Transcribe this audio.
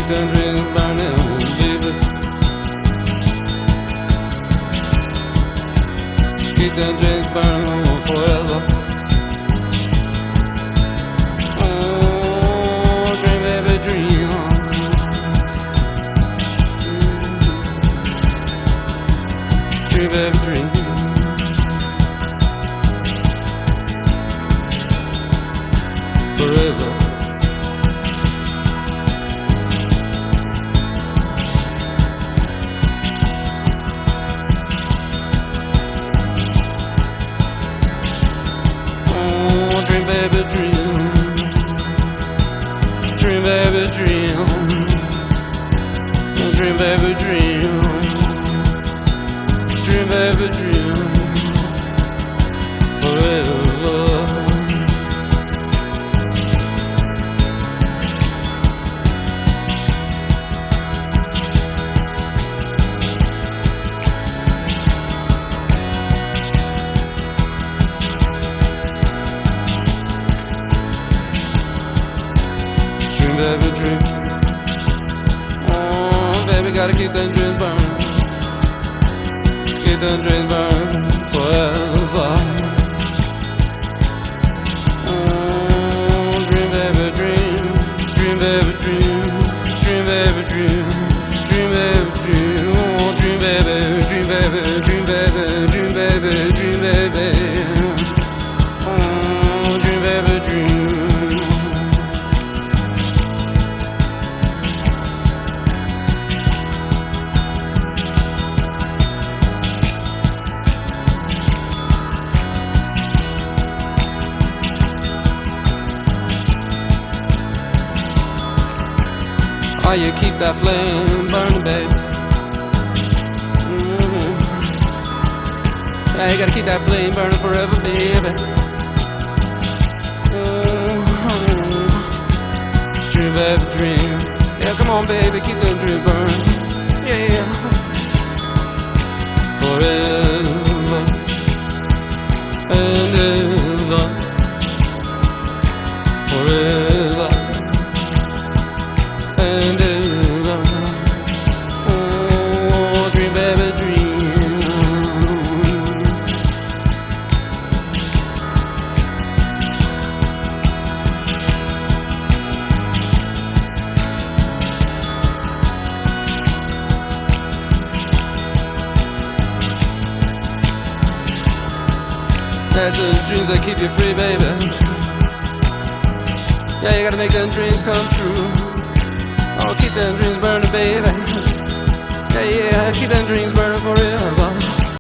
keep them dreams burning, baby. Keep them dreams burning forever. Oh, dream every dream. Dream every dream. Forever. Baby, dream. Dream, baby, dream. Dream, baby, dream. Dream, baby, dream. Forever. Baby, dream. Oh, baby, gotta keep them dreams burning. Keep them dreams burning forever. Oh, dream, baby, dream. Dream, baby, dream. Dream, baby, dream. Dream, baby, dream. Oh, dream, baby, dream, baby, dream, baby, dream, baby, dream, baby. Oh, dream, baby, dream. Oh, you keep that flame burning, baby. Yeah, you gotta keep that flame burning forever, baby. Dream, baby, dream. Yeah, come on, baby, keep that dream burning. Yeah. Forever and ever. Forever. And ever. Oh, dream, baby, dream. That's the dreams that keep you free, baby. Yeah, you gotta make them dreams come true. Oh, keep them dreams burning, baby. Yeah, keep them dreams burning forever.